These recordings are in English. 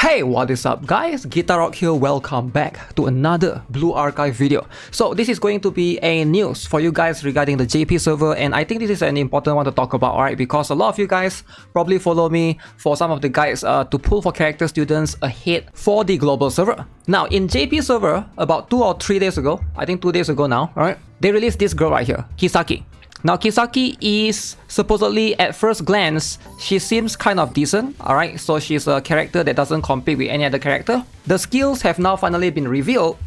Hey, what is up guys? Guitar Rock here, welcome back to another Blue Archive video. So this is going to be a news for you guys regarding the JP server, and I think this is an important one to talk about, alright? Because a lot of you guys probably follow me for some of the guides to pull for character students ahead for the global server. Now in JP server, about 2 or 3 days ago, I think 2 days ago now, alright? They released this girl right here, Kisaki. Now Kisaki is supposedly, at first glance, she seems kind of decent, alright? So she's a character that doesn't compete with any other character. The skills have now finally been revealed.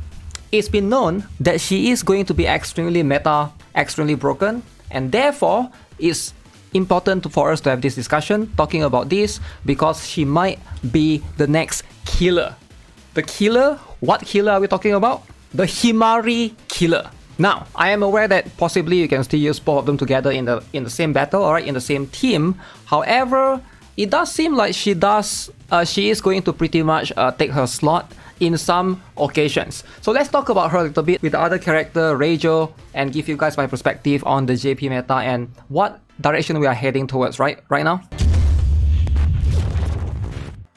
It's been known that she is going to be extremely meta, extremely broken, and therefore it's important for us to have this discussion talking about this because she might be the next killer. The killer? What killer are we talking about? The Himari killer. Now, I am aware that possibly you can still use both of them together in the same battle, alright, in the same team. However, it does seem like she is going to pretty much take her slot in some occasions. So let's talk about her a little bit with the other character, Rael, and give you guys my perspective on the JP meta and what direction we are heading towards right now.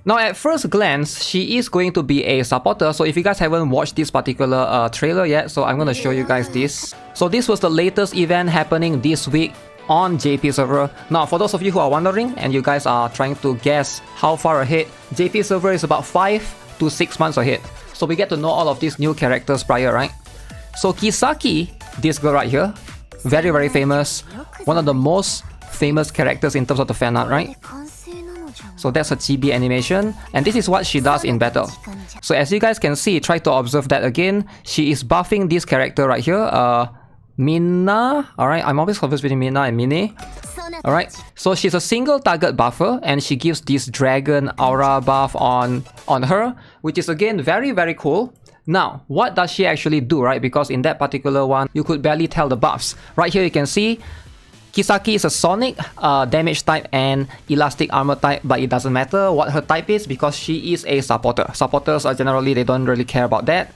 Now at first glance, she is going to be a supporter, so if you guys haven't watched this particular trailer yet, so I'm going to show you guys this. So this was the latest event happening this week on JP server. Now for those of you who are wondering and you guys are trying to guess how far ahead, JP server is about 5 to 6 months ahead. So we get to know all of these new characters prior, right? So Kisaki, this girl right here, very famous, one of the most famous characters in terms of the fan art, right? So that's a chibi animation, and this is what she does in battle. So as you guys can see, try to observe that again. She is buffing this character right here, Mina. Alright, I'm always confused between Mina and Mine. Alright, so she's a single target buffer, and she gives this dragon aura buff on her, which is again very cool. Now, what does she actually do, right? Because in that particular one, you could barely tell the buffs. Right here you can see Kisaki is a sonic damage type and elastic armor type, but it doesn't matter what her type is because she is a supporter. Supporters are generally, they don't really care about that.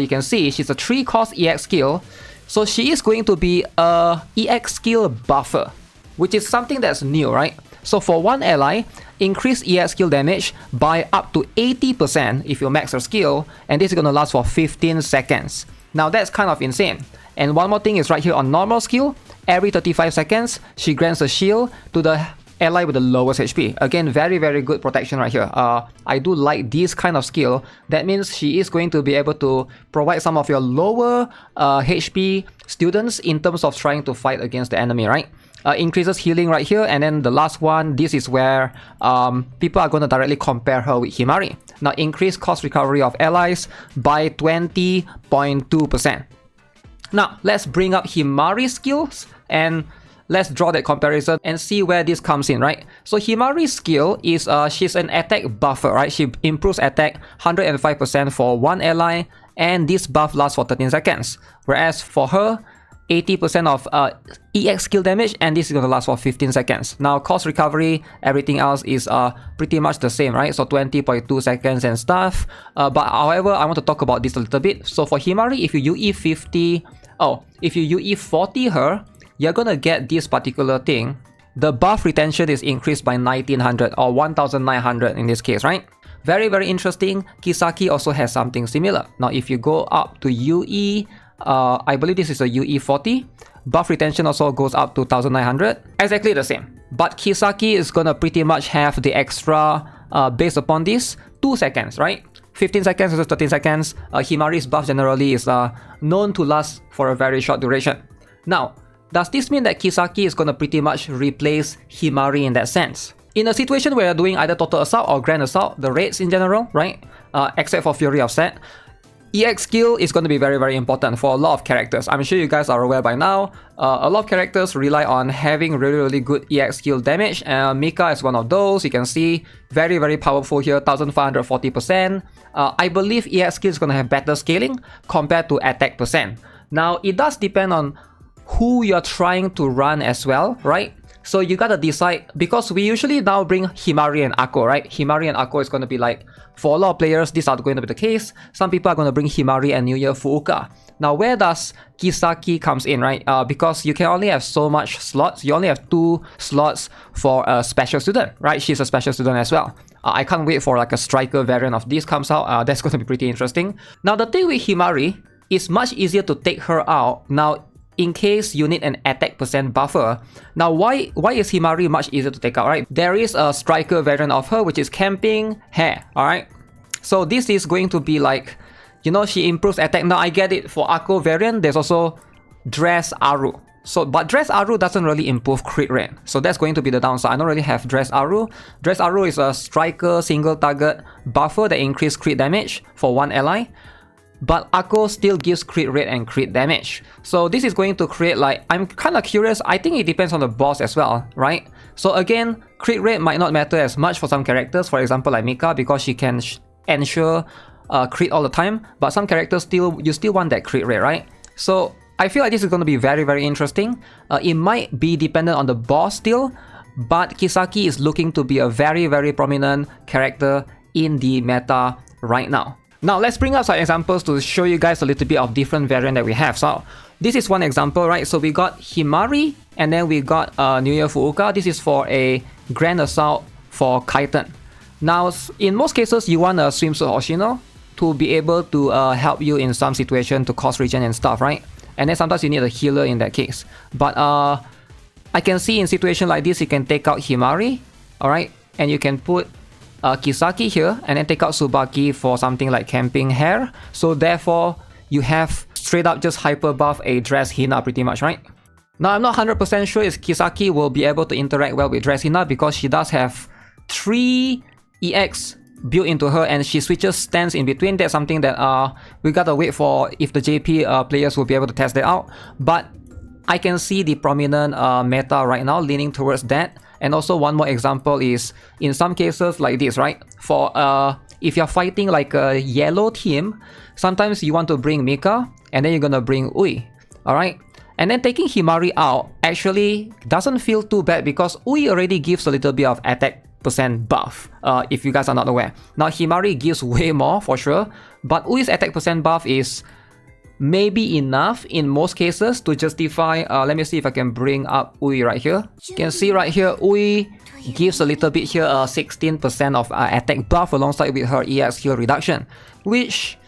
You can see she's a 3 cost EX skill, so she is going to be a EX skill buffer, which is something that's new, right? So for one ally, increase EX skill damage by up to 80% if you max her skill, and this is going to last for 15 seconds. Now that's kind of insane. And one more thing is right here on normal skill, every 35 seconds, she grants a shield to the ally with the lowest HP. Again, very good protection right here. I do like this kind of skill. That means she is going to be able to provide some of your lower HP students in terms of trying to fight against the enemy, right? Increases healing right here, and then the last one, this is where people are going to directly compare her with Himari. Now, increase cost recovery of allies by 20.2%. Now, let's bring up Himari's skills and let's draw that comparison and see where this comes in, right? So Himari's skill is, she's an attack buffer, right? She improves attack 105% for one ally, and this buff lasts for 13 seconds. Whereas for her, 80% of EX skill damage, and this is going to last for 15 seconds. Now, cost recovery, everything else is pretty much the same, right? So 20.2 seconds and stuff. But however, I want to talk about this a little bit. So for Himari, if you UE 40 her, you're going to get this particular thing. The buff retention is increased by 1900 or 1900 in this case, right? Very interesting. Kisaki also has something similar. Now, if you go up to UE, I believe this is a UE 40. Buff retention also goes up to 1900. Exactly the same. But Kisaki is gonna pretty much have the extra based upon this 2 seconds, right? 15 seconds versus 13 seconds. Himari's buff generally is known to last for a very short duration. Now, does this mean that Kisaki is gonna pretty much replace Himari in that sense? In a situation where you're doing either total assault or grand assault, the raids in general, right? Except for Fury of Set, EX skill is going to be very important for a lot of characters. I'm sure you guys are aware by now. A lot of characters rely on having really good EX skill damage. Mika is one of those. You can see very powerful here, 1540%. I believe EX skill is going to have better scaling compared to attack percent. Now, it does depend on who you're trying to run as well, right? So you gotta decide, because we usually now bring Himari and Akko, right? Himari and Akko is going to be like, for a lot of players, these are going to be the case. Some people are going to bring Himari and New Year Fuuka. Now, where does Kisaki comes in, right? Because you can only have so much slots. You only have 2 slots for a special student, right? She's a special student as well. I can't wait for like a striker variant of this comes out. That's going to be pretty interesting. Now the thing with Himari, it's much easier to take her out. Now, in case you need an attack percent buffer. Now, why is Himari much easier to take out, right? There is a striker variant of her, which is Camping Hair, alright? So this is going to be like, you know, she improves attack. Now, I get it. For Akko variant, there's also Dress Aru. So, but Dress Aru doesn't really improve crit rate. So that's going to be the downside. I don't really have Dress Aru. Dress Aru is a striker single target buffer that increases crit damage for one ally. But Akko still gives crit rate and crit damage. So this is going to create like, I'm kind of curious, I think it depends on the boss as well, right? So again, crit rate might not matter as much for some characters, for example like Mika, because she can ensure crit all the time, but some characters you still want that crit rate, right? So I feel like this is going to be very, very interesting. It might be dependent on the boss still, but Kisaki is looking to be a very, very prominent character in the meta right now. Now, let's bring up some examples to show you guys a little bit of different variant that we have. So, this is one example, right? So, we got Himari, and then we got New Year Fuuka. This is for a Grand Assault for Kaiten. Now, in most cases, you want a Swimsuit Hoshino to be able to help you in some situation to cause regen and stuff, right? And then sometimes you need a healer in that case. But I can see in situation like this, you can take out Himari, alright? And you can put Kisaki here and then take out Tsubaki for something like Camping Hair. So therefore, you have straight up just hyper buff a Dress Hina pretty much, right? Now, I'm not 100% sure if Kisaki will be able to interact well with Dress Hina because she does have 3 EX built into her and she switches stance in between. That's something that we gotta wait for if the JP players will be able to test that out. But I can see the prominent meta right now leaning towards that. And also one more example is in some cases like this, right? For if you're fighting like a yellow team, sometimes you want to bring Mika and then you're gonna bring Ui, alright? And then taking Himari out actually doesn't feel too bad because Ui already gives a little bit of attack percent buff, if you guys are not aware. Now Himari gives way more for sure, but Ui's attack percent buff is maybe enough in most cases to justify. Let me see if I can bring up Ui right here. You can see right here, Ui gives a little bit here, 16% of attack buff alongside with her EX heal reduction, which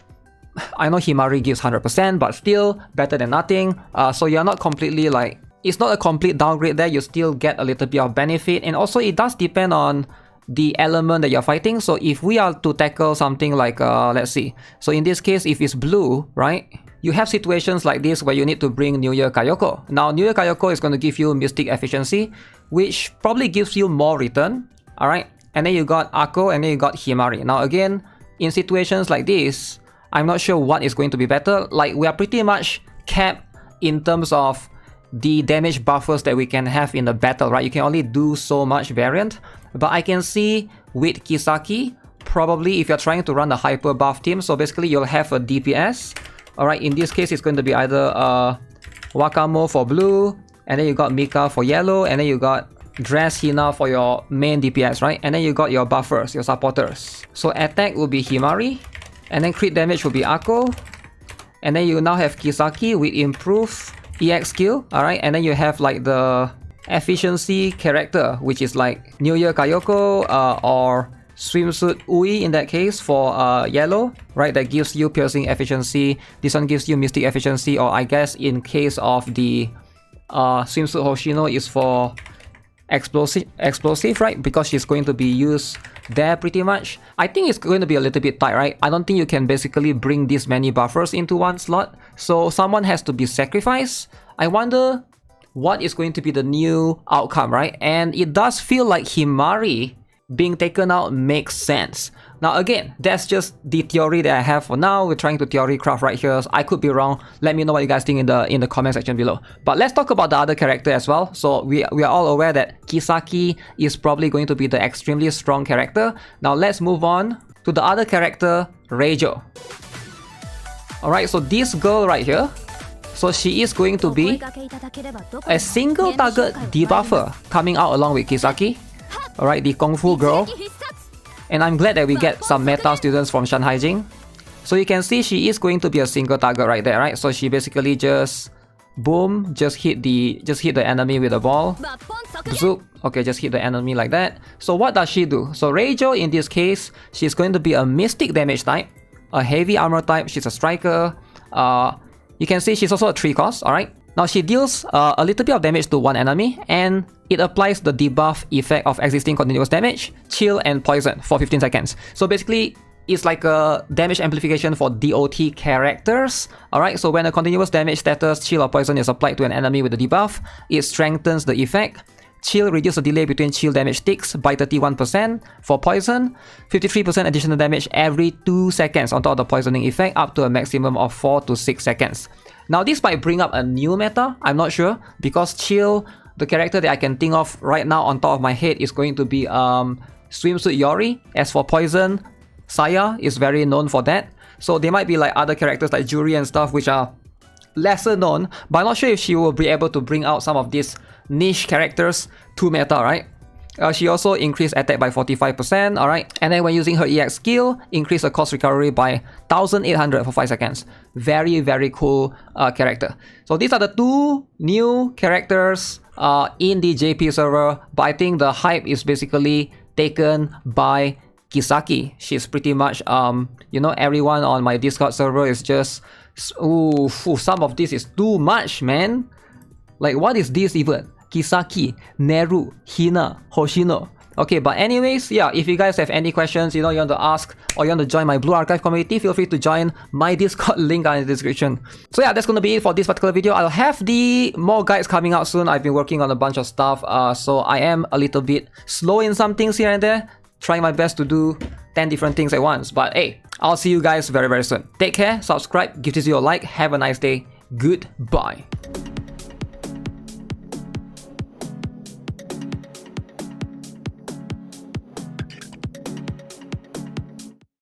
I know Himari gives 100%, but still better than nothing. So you're not completely like, it's not a complete downgrade there, you still get a little bit of benefit. And also it does depend on the element that you're fighting. So if we are to tackle something like, let's see. So in this case, if it's blue, right? You have situations like this where you need to bring New Year Kayoko. Now, New Year Kayoko is going to give you Mystic Efficiency, which probably gives you more return, alright? And then you got Akko, and then you got Himari. Now again, in situations like this, I'm not sure what is going to be better. Like, we are pretty much capped in terms of the damage buffers that we can have in the battle, right? You can only do so much variant. But I can see with Kisaki, probably if you're trying to run a hyper buff team, so basically you'll have a DPS. Alright, in this case, it's going to be either Wakamo for blue, and then you got Mika for yellow, and then you got Dress Hina for your main DPS, right? And then you got your buffers, your supporters. So attack will be Himari, and then crit damage will be Akko, and then you now have Kisaki with improved EX skill, alright? And then you have like the efficiency character, which is like New Year Kayoko or Swimsuit Ui in that case for yellow, right? That gives you piercing efficiency. This one gives you mystic efficiency, or I guess in case of the Swimsuit Hoshino is for explosive, right? Because she's going to be used there pretty much. I think it's going to be a little bit tight, right? I don't think you can basically bring this many buffers into one slot. So someone has to be sacrificed. I wonder what is going to be the new outcome, right? And it does feel like Himari being taken out makes sense. Now again, that's just the theory that I have for now. We're trying to theory craft right here. So I could be wrong. Let me know what you guys think in the comment section below. But let's talk about the other character as well. So we are all aware that Kisaki is probably going to be the extremely strong character. Now let's move on to the other character, Reijo. Alright, so this girl right here, so she is going to be a single target debuffer coming out along with Kisaki. Alright, the Kung Fu girl. And I'm glad that we get some meta students from Shanghai Jing. So you can see she is going to be a single target right there, right? So she basically just boom, just hit the enemy with a ball. Zoop. Okay, just hit the enemy like that. So what does she do? So Rael, in this case, she's going to be a mystic damage type, a heavy armor type. She's a striker. You can see she's also a 3 cost, alright? Now she deals a little bit of damage to one enemy, and it applies the debuff effect of existing continuous damage, chill, and poison for 15 seconds. So basically, it's like a damage amplification for DOT characters. Alright, so when a continuous damage status, chill or poison is applied to an enemy with the debuff, it strengthens the effect. Chill reduces the delay between chill damage ticks by 31%. For poison, 53% additional damage every 2 seconds on top of the poisoning effect, up to a maximum of 4 to 6 seconds. Now this might bring up a new meta, I'm not sure, because Chill, the character that I can think of right now on top of my head, is going to be Swimsuit Yori. As for poison, Saya is very known for that. So there might be like other characters like Juri and stuff which are lesser known, but I'm not sure if she will be able to bring out some of these niche characters to meta, right? She also increased attack by 45%, alright? And then when using her EX skill, increase the cost recovery by 1800 for 5 seconds. Very, very cool character. So these are the 2 new characters in the JP server, but I think the hype is basically taken by Kisaki. She's pretty much, you know, everyone on my Discord server is just, ooh, some of this is too much, man. Like, what is this even? Kisaki, Neru, Hina, Hoshino. Okay, but anyways, yeah, if you guys have any questions, you know, you want to ask or you want to join my Blue Archive community, feel free to join my Discord, link down in the description. So yeah, that's gonna be it for this particular video. I'll have the more guides coming out soon. I've been working on a bunch of stuff, so I am a little bit slow in some things here and there, trying my best to do 10 different things at once. But hey, I'll see you guys very, very soon. Take care, subscribe, give this video a like, have a nice day, goodbye.